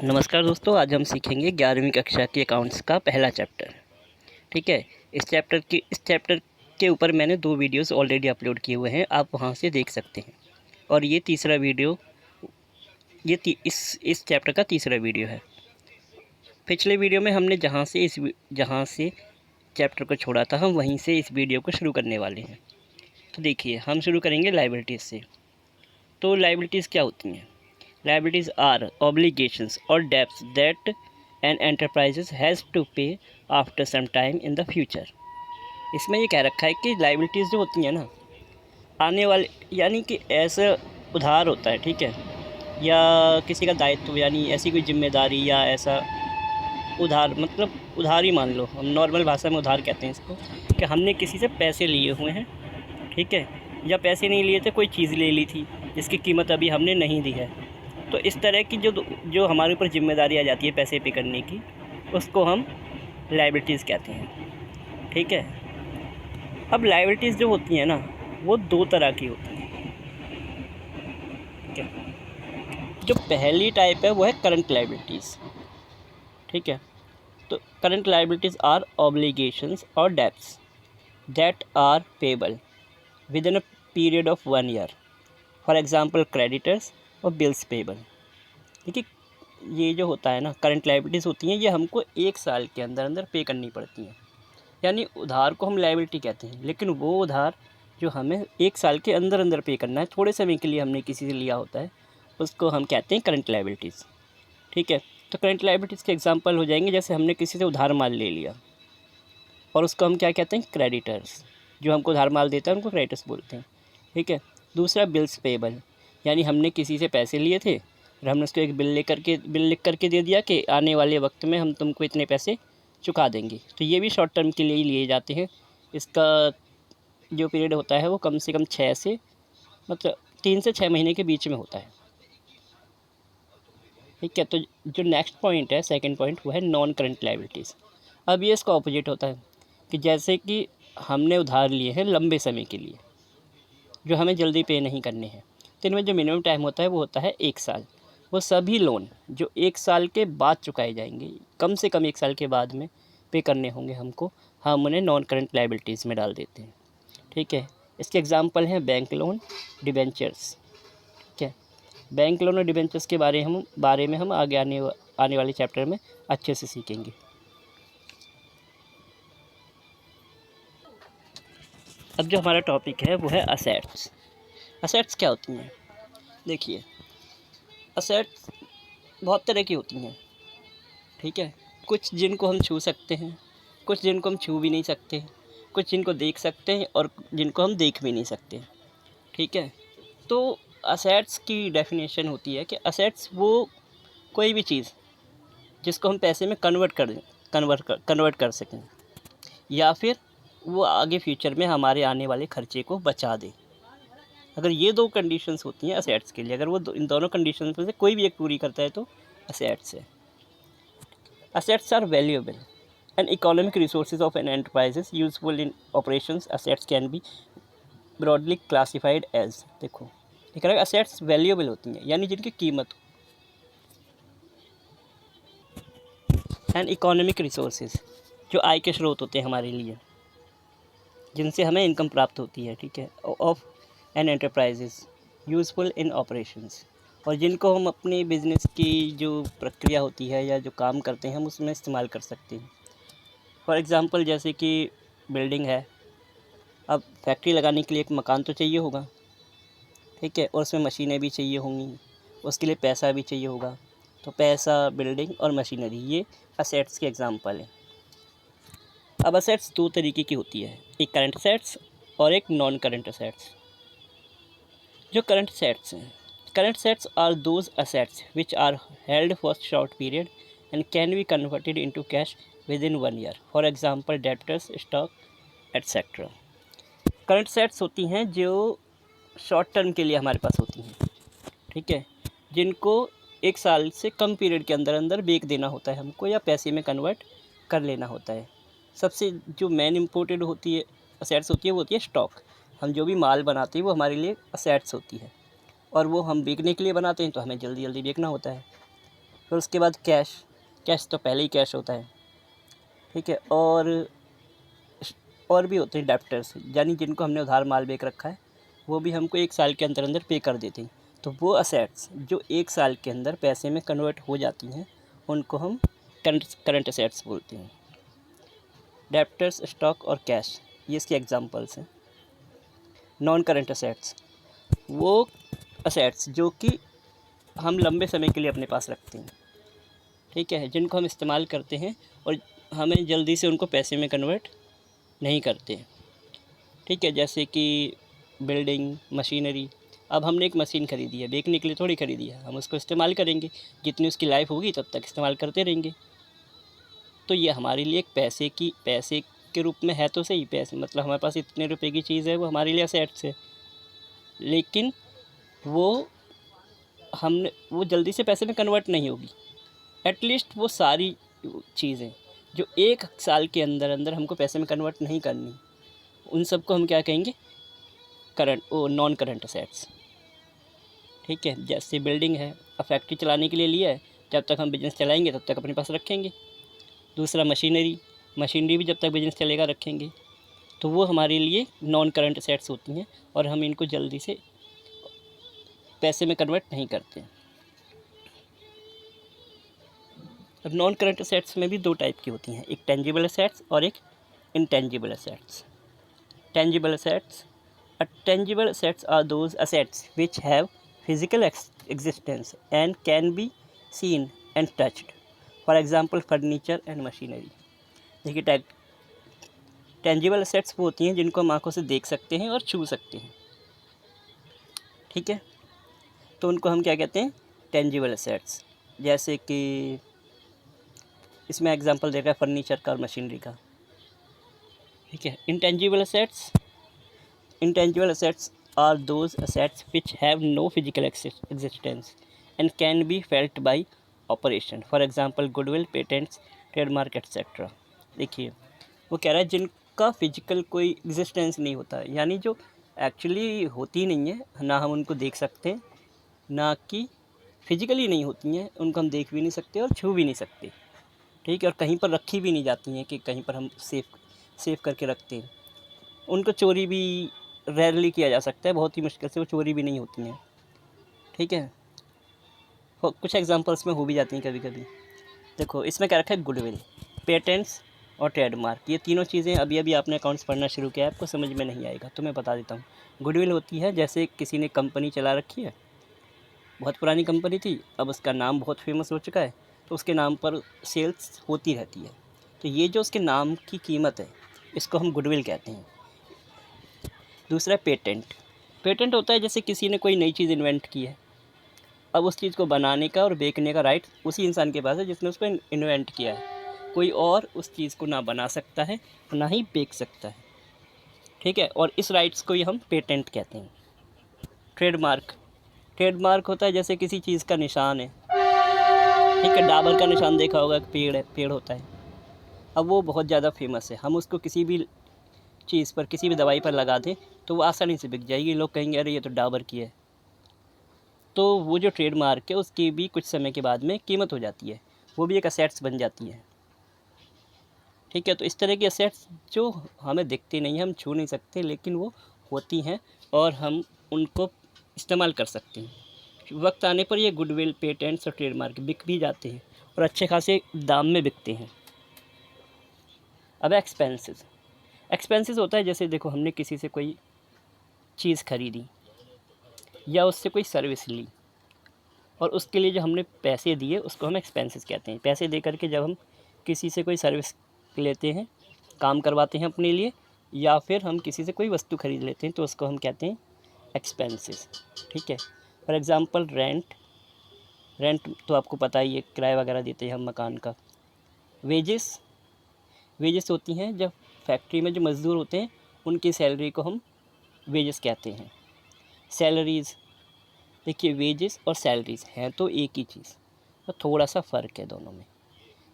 नमस्कार दोस्तों, आज हम सीखेंगे 11वीं कक्षा के अकाउंट्स का पहला चैप्टर। ठीक है। इस चैप्टर के ऊपर मैंने 2 वीडियोस ऑलरेडी अपलोड किए हुए हैं, आप वहां से देख सकते हैं। और ये तीसरा वीडियो इस चैप्टर का तीसरा वीडियो है। पिछले वीडियो में हमने जहां से चैप्टर को छोड़ा था, हम वहीं से इस वीडियो को शुरू करने वाले हैं। तो देखिए, हम शुरू करेंगे लायबिलिटीज़ से। तो लायबिलिटीज़ क्या होती हैं? Liabilities are obligations or debts that an enterprise has to pay after some time in the future। इसमें ये कह रखा है कि लाइबिलिटीज़ जो होती हैं ना, आने वाले यानी कि ऐसा उधार होता है, ठीक है, या किसी का दायित्व, यानी ऐसी कोई जिम्मेदारी या ऐसा उधार, मतलब उधार ही मान लो, हम नॉर्मल भाषा में उधार कहते हैं इसको, कि हमने किसी से पैसे लिए हुए हैं, ठीक है, या पैसे नहीं लिए थे, कोई चीज़ ले ली थी जिसकी कीमत अभी हमने नहीं दी है। तो इस तरह की जो हमारे ऊपर जिम्मेदारी आ जाती है पैसे पे करने की, उसको हम लायबिलिटीज़ कहते हैं। ठीक है। अब लायबिलिटीज़ जो होती हैं ना, वो 2 तरह की होती हैं। ठीक है। जो पहली टाइप है वो है करंट लायबिलिटीज़। ठीक है। तो करंट लायबिलिटीज़ आर ऑब्लिगेशंस और debts that are payable within a period of 1 year. For example creditors और बिल्स पेबल। देखिए, ये जो होता है ना, करंट लायबिलिटीज़ होती हैं, ये हमको 1 साल के अंदर अंदर पे करनी पड़ती हैं। यानी उधार को हम लायबिलिटी कहते हैं, लेकिन वो उधार जो हमें 1 साल के अंदर अंदर पे करना है, थोड़े समय के लिए हमने किसी से लिया होता है, उसको हम कहते हैं करंट लायबिलिटीज़। ठीक है। तो करंट लायबिलिटीज़ के एग्जांपल हो जाएंगे, जैसे हमने किसी से उधार माल ले लिया और उसको हम क्या कहते हैं? क्रेडिटर्स। जो हमको उधार माल देता है उनको क्रेडिटर्स बोलते हैं। ठीक है। दूसरा बिल्स पेबल, यानी हमने किसी से पैसे लिए थे और हमने उसको एक बिल लिख करके दे दिया कि आने वाले वक्त में हम तुमको इतने पैसे चुका देंगे। तो ये भी शॉर्ट टर्म के लिए ही लिए जाते हैं। इसका जो पीरियड होता है वो कम से कम 3 से 6 महीने के बीच में होता है। ठीक है। तो जो नेक्स्ट पॉइंट है, सेकंड पॉइंट, वो है नॉन करंट लायबिलिटीज़। अब ये इसका ऑपोजिट होता है कि जैसे कि हमने उधार लिए हैं लंबे समय के लिए, जो हमें जल्दी पे नहीं करने हैं, तो इनमें जो मिनिमम टाइम होता है वो होता है 1 साल। वो सभी लोन जो 1 साल के बाद चुकाए जाएंगे, कम से कम 1 साल के बाद में पे करने होंगे हमको, हम उन्हें नॉन करंट लायबिलिटीज़ में डाल देते हैं। ठीक है। इसके एग्जांपल हैं बैंक लोन, डिबेंचर्स। ठीक है। बैंक लोन और डिबेंचर्स के बारे में हम आगे आने वाले चैप्टर में अच्छे से सीखेंगे। अब जो हमारा टॉपिक है वो है असेट्स। असेट्स क्या होती हैं? देखिए, असेट्स बहुत तरह की होती हैं। ठीक है। कुछ जिनको हम छू सकते हैं, कुछ जिनको हम छू भी नहीं सकते, कुछ जिनको देख सकते हैं और जिनको हम देख भी नहीं सकते। ठीक है। तो असेट्स की डेफिनेशन होती है कि असेट्स वो कोई भी चीज़ जिसको हम पैसे में कन्वर्ट कर सकें, या फिर वो आगे फ्यूचर में हमारे आने वाले खर्चे को बचा दे। अगर ये 2 कंडीशंस होती हैं असेट्स के लिए, अगर वो इन दोनों कंडीशंस में से कोई भी एक पूरी करता है तो असेट्स है। Assets are valuable and economic resources of an enterprise useful in operations। Assets can be broadly classified as, देखो लिख रहा है assets valuable होती हैं, यानी जिनकी कीमत हो, and economic resources जो आय के स्रोत होते हैं हमारे लिए, जिनसे हमें इनकम प्राप्त होती है। ठीक है। Of an enterprises useful in operations, और जिनको हम अपने बिजनेस की जो प्रक्रिया होती है या जो काम करते हैं हम उसमें इस्तेमाल कर सकते हैं। फॉर एग्ज़ाम्पल, जैसे कि बिल्डिंग है, अब फैक्ट्री लगाने के लिए एक मकान तो चाहिए होगा, ठीक है, और उसमें मशीनें भी चाहिए होंगी, उसके लिए पैसा भी चाहिए होगा। तो पैसा, बिल्डिंग और मशीनरी, ये असेट्स के एग्जांपल हैं। अब असेट्स 2 तरीके की होती है, एक करंट असेट्स और एक नॉन करंट असेट्स। जो करंट असेट्स हैं, current assets are those assets which are held for short period and can be converted into cash within इन 1 year. For example debtors, stock, etcetera. Current assets होती हैं जो short term के लिए हमारे पास होती हैं। ठीक है। जिनको 1 साल से कम पीरियड के अंदर अंदर बेच देना होता है हमको, या पैसे में कन्वर्ट कर लेना होता है। सबसे जो मेन इम्पोर्टेड होती है असेट्स होती है वो होती है स्टॉक। हम जो भी माल बनाते हैं वो हमारे लिए असेट्स होती है, और वो हम बेचने के लिए बनाते हैं तो हमें जल्दी जल्दी बेचना होता है। फिर उसके बाद कैश, कैश तो पहले ही कैश होता है, ठीक है। और भी होते हैं डेप्टर्स, यानी जिनको हमने उधार माल बेच रखा है, वो भी हमको 1 साल के अंदर अंदर पे कर देते हैं। तो वो असेट्स जो 1 साल के अंदर पैसे में कन्वर्ट हो जाती हैं, उनको हम करंट असेट्स बोलते हैं। डेप्टर्स, स्टॉक और कैश, ये इसके एग्जांपल्स हैं। नॉन करंट असेट्स, वो असेट्स जो कि हम लंबे समय के लिए अपने पास रखते हैं, ठीक है, जिनको हम इस्तेमाल करते हैं और हमें जल्दी से उनको पैसे में कन्वर्ट नहीं करते, ठीक है। जैसे कि बिल्डिंग, मशीनरी। अब हमने एक मशीन ख़रीदी है, बेचने के लिए थोड़ी ख़रीदी है, हम उसको इस्तेमाल करेंगे, जितनी उसकी लाइफ होगी तब तक इस्तेमाल करते रहेंगे। तो ये हमारे लिए एक पैसे के रूप में है तो सही, पैसे मतलब हमारे पास इतने रुपए की चीज़ है, वो हमारे लिए असेट्स है, लेकिन वो जल्दी से पैसे में कन्वर्ट नहीं होगी। एटलीस्ट वो सारी चीज़ें जो 1 साल के अंदर अंदर हमको पैसे में कन्वर्ट नहीं करनी, उन सब को हम क्या कहेंगे, नॉन करंट असेट्स, ठीक है। जैसे बिल्डिंग है, अब फैक्ट्री चलाने के लिए लिया है, जब तक हम बिज़नेस चलाएंगे तब तक अपने पास रखेंगे। दूसरा मशीनरी भी जब तक बिज़नेस चलेगा रखेंगे। तो वो हमारे लिए नॉन करंट असेट्स होती हैं और हम इनको जल्दी से पैसे में कन्वर्ट नहीं करते। अब नॉन करंट असेट्स में भी 2 टाइप की होती हैं, एक टेंजिबल असेट्स और एक intangible assets. Tangible assets, tangible assets are those assets which have physical existence and can be seen and touched, for example furniture and machinery. देखिए, टेंजिबल असेट्स वो होती हैं जिनको हम आंखों से देख सकते हैं और छू सकते हैं, ठीक है। तो उनको हम क्या कहते हैं, टेंजिबल असेट्स। जैसे कि इसमें एग्जांपल देखा है फर्नीचर का और मशीनरी का, ठीक है। Intangible assets are those assets which have no physical existence and can be felt by operation, for example goodwill, patents, trademark etc। देखिए, वो कह रहा है जिनका फिजिकल कोई एग्जिस्टेंस नहीं होता है, यानी जो एक्चुअली होती नहीं है, ना हम उनको देख सकते हैं, ना कि फिजिकली नहीं होती हैं, उनको हम देख भी नहीं सकते और छू भी नहीं सकते, ठीक है। और कहीं पर रखी भी नहीं जाती हैं कि कहीं पर हम सेव करके रखते हैं। उनको चोरी भी रेयरली किया जा सकता है, बहुत ही मुश्किल से, वो चोरी भी नहीं होती हैं, ठीक है। कुछ एग्जांपल्स में हो भी जाती हैं कभी कभी। देखो, इसमें क्या रखा है, गुडविल, पेटेंट्स और ट्रेडमार्क। ये तीनों चीज़ें अभी आपने अकाउंट्स पढ़ना शुरू किया है, आपको समझ में नहीं आएगा, तो मैं बता देता हूँ। गुडविल होती है जैसे किसी ने कंपनी चला रखी है, बहुत पुरानी कंपनी थी, अब उसका नाम बहुत फेमस हो चुका है, तो उसके नाम पर सेल्स होती रहती है, तो ये जो उसके नाम की कीमत है, इसको हम गुडविल कहते हैं। दूसरा पेटेंट होता है जैसे किसी ने कोई नई चीज़ इन्वेंट की है, अब उस चीज़ को बनाने का और बेचने का राइट उसी इंसान के पास है जिसने उसको इन्वेंट किया है। कोई और उस चीज़ को ना बना सकता है, ना ही बेच सकता है, ठीक है। और इस राइट्स को ही हम पेटेंट कहते हैं। ट्रेडमार्क होता है जैसे किसी चीज़ का निशान है, ठीक है। डाबर का निशान देखा होगा, पेड़ होता है, अब वो बहुत ज़्यादा फेमस है, हम उसको किसी भी चीज़ पर, किसी भी दवाई पर लगा दें तो वो आसानी से बिक जाएगी, लोग कहेंगे अरे ये तो डाबर की है। तो वो जो ट्रेडमार्क है उसकी भी कुछ समय के बाद में कीमत हो जाती है, वो भी एक असेट्स बन जाती है, ठीक है। तो इस तरह की असेट्स जो हमें दिखती नहीं, हम छू नहीं सकते, लेकिन वो होती हैं और हम उनको इस्तेमाल कर सकते हैं। वक्त आने पर ये गुडविल, पेटेंट्स और ट्रेडमार्क बिक भी जाते हैं और अच्छे खासे दाम में बिकते हैं। अब एक्सपेंसेस होता है जैसे देखो, हमने किसी से कोई चीज़ खरीदी या उससे कोई सर्विस ली और उसके लिए जो हमने पैसे दिए उसको हम एक्सपेंसेस कहते हैं। पैसे दे करके जब हम किसी से कोई सर्विस लेते हैं, काम करवाते हैं अपने लिए, या फिर हम किसी से कोई वस्तु खरीद लेते हैं, तो उसको हम कहते हैं एक्सपेंसेस, ठीक है। फॉर एग्ज़ाम्पल रेंट तो आपको पता ही है, किराया वगैरह देते हैं हम मकान का। वेजेस होती हैं जब फैक्ट्री में जो मज़दूर होते हैं उनकी सैलरी को हम वेजेस कहते हैं। सैलरीज़, देखिए वेजेस और सैलरीज़ हैं तो एक ही चीज़, तो थोड़ा सा फ़र्क है दोनों में।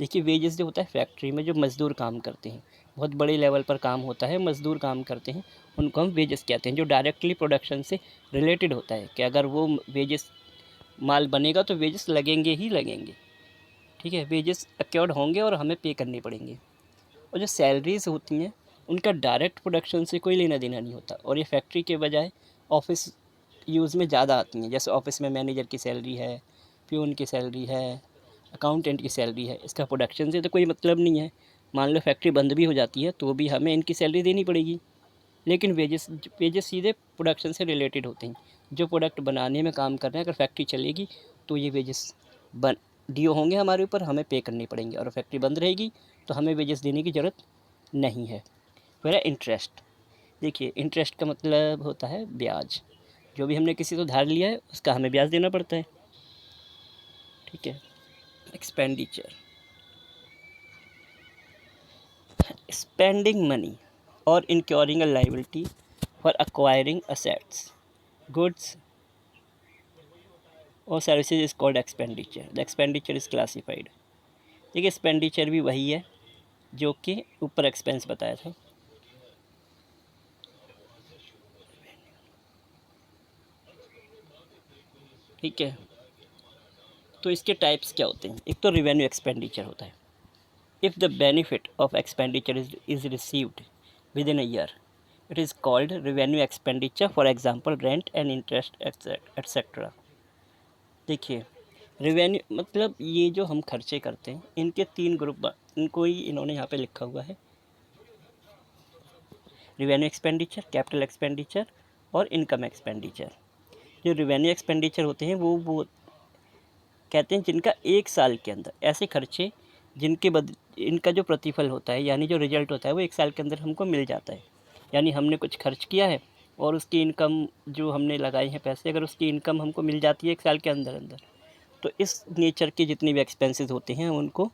देखिए, वेजेस जो होता है फैक्ट्री में जो मज़दूर काम करते हैं, बहुत बड़े लेवल पर काम होता है, मज़दूर काम करते हैं, उनको हम वेजेस कहते हैं, जो डायरेक्टली प्रोडक्शन से रिलेटेड होता है कि अगर वो वेजेस माल बनेगा तो वेजेस लगेंगे ही लगेंगे, ठीक है, वेजेस अक्योर्ड होंगे और हमें पे करने पड़ेंगे। और जो सैलरीज़ होती हैं उनका डायरेक्ट प्रोडक्शन से कोई लेना देना नहीं होता, और ये फैक्ट्री के बजाय ऑफिस यूज़ में ज़्यादा आती हैं। जैसे ऑफिस में मैनेजर की सैलरी है, प्यून की सैलरी है, अकाउंटेंट की सैलरी है, इसका प्रोडक्शन से तो कोई मतलब नहीं है। मान लो फैक्ट्री बंद भी हो जाती है तो भी हमें इनकी सैलरी देनी पड़ेगी। लेकिन वेजेस वेजेस सीधे प्रोडक्शन से रिलेटेड होते हैं। जो प्रोडक्ट बनाने में काम कर रहे हैं, अगर फैक्ट्री चलेगी तो ये वेजेस बन ड्यू होंगे हमारे ऊपर, हमें पे करने पड़ेंगे। और फैक्ट्री बंद रहेगी तो हमें वेजेस देने की ज़रूरत नहीं है। फिर है इंटरेस्ट। देखिए, इंटरेस्ट का मतलब होता है ब्याज। जो भी हमने किसी को धार लिया है उसका हमें ब्याज देना पड़ता है। ठीक है। एक्सपेंडिचर, स्पेंडिंग मनी और incurring a liability for acquiring assets, goods or services is called expenditure. The expenditure is classified. देखिए, एक्सपेंडिचर भी वही है जो कि ऊपर एक्सपेंस बताया था। ठीक है, तो इसके टाइप्स क्या होते हैं? एक तो रिवेन्यू एक्सपेंडिचर होता है। If the benefit of expenditure is received with in a year, it is called revenue expenditure. For example rent and interest etcetera. देखिए, रिवेन्यू मतलब ये जो हम खर्चे करते हैं इनके 3 ग्रुप, इनको ही इन्होंने यहाँ पे लिखा हुआ है। रिवेन्यू एक्सपेंडिचर, कैपिटल एक्सपेंडिचर और इनकम एक्सपेंडिचर। जो रिवेन्यू एक्सपेंडिचर होते हैं वो कहते हैं जिनका 1 साल के अंदर, ऐसे खर्चे जिनके इनका जो प्रतिफल होता है यानी जो रिजल्ट होता है वो 1 साल के अंदर हमको मिल जाता है। यानी हमने कुछ खर्च किया है और उसकी इनकम जो हमने लगाए हैं पैसे, अगर उसकी इनकम हमको मिल जाती है 1 साल के अंदर अंदर, तो इस नेचर के जितने भी एक्सपेंसेस होते हैं उनको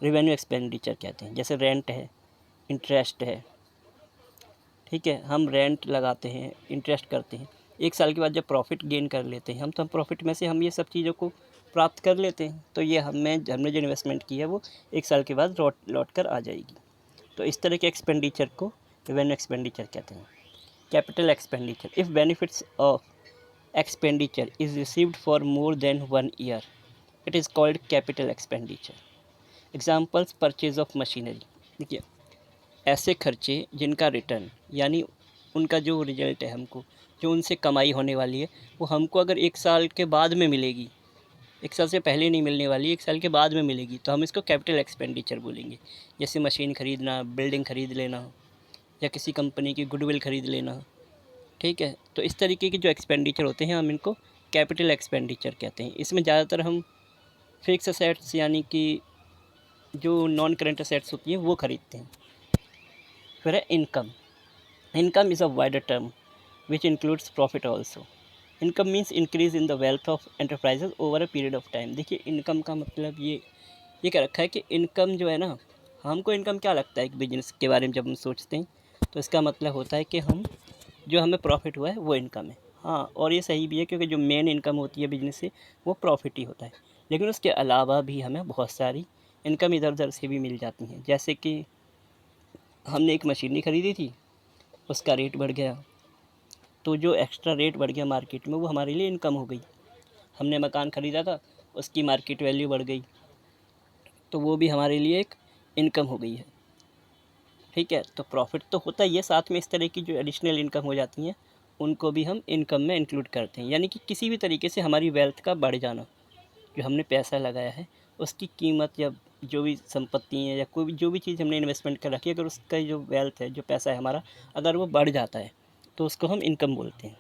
रिवेन्यू एक्सपेंडिचर कहते हैं। जैसे रेंट है, इंटरेस्ट है। ठीक है, हम रेंट लगाते हैं, इंटरेस्ट करते हैं। 1 साल के बाद जब प्रॉफिट गेन कर लेते हैं हम, तो हम प्रॉफिट में से हम ये सब चीज़ों को प्राप्त कर लेते हैं। तो ये हमने जो इन्वेस्टमेंट की है वो 1 साल के बाद लौट कर आ जाएगी। तो इस तरह के एक्सपेंडिचर को रिवेन्यू एक्सपेंडिचर कहते हैं। Capital expenditure, if benefits of expenditure is received for more than 1 year, it is called capital expenditure. Examples, purchase of machinery. देखिए, ऐसे खर्चे जिनका रिटर्न यानी उनका जो रिजल्ट है, हमको जो उनसे कमाई होने वाली है वो हमको अगर 1 साल के बाद में मिलेगी, 1 साल से पहले नहीं मिलने वाली, 1 साल के बाद में मिलेगी, तो हम इसको कैपिटल एक्सपेंडिचर बोलेंगे। जैसे मशीन ख़रीदना, बिल्डिंग ख़रीद लेना या किसी कंपनी की गुडविल ख़रीद लेना। ठीक है, तो इस तरीके के जो एक्सपेंडिचर होते हैं हम इनको कैपिटल एक्सपेंडिचर कहते हैं। इसमें ज़्यादातर हम फिक्स असेट्स यानी कि जो नॉन करेंट असेट्स होती हैं वो ख़रीदते हैं। फिर है income. Income is a wider term which includes profit also. Income means increase in the wealth of enterprises over a period of time. देखिए, इनकम का मतलब ये क्या रखा है कि इनकम जो है ना, हमको इनकम क्या लगता है कि बिजनेस के बारे में जब हम सोचते हैं तो इसका मतलब होता है कि हम जो हमें प्रॉफिट हुआ है वो इनकम है। हाँ, और ये सही भी है क्योंकि जो मेन इनकम होती है बिजनेस से वो प्रॉफिट ही होता है। लेकिन उसके अलावा भी हमें बहुत सारी इनकम इधर उधर से भी मिल जाती हैं। जैसे कि हमने एक मशीनरी ख़रीदी थी, उसका रेट बढ़ गया, तो जो एक्स्ट्रा रेट बढ़ गया मार्केट में वो हमारे लिए इनकम हो गई। हमने मकान ख़रीदा था, उसकी मार्केट वैल्यू बढ़ गई, तो वो भी हमारे लिए एक इनकम हो गई है। ठीक है, तो प्रॉफिट तो होता ही है, साथ में इस तरह की जो एडिशनल इनकम हो जाती हैं उनको भी हम इनकम में इंक्लूड करते हैं। यानी कि किसी भी तरीके से हमारी वेल्थ का बढ़ जाना, जो हमने पैसा लगाया है उसकी कीमत या जो भी संपत्ति है या कोई भी जो भी चीज़ हमने इन्वेस्टमेंट कर रखी है, अगर उसका जो वेल्थ है, जो पैसा है हमारा, अगर वो बढ़ जाता है तो उसको हम इनकम बोलते हैं।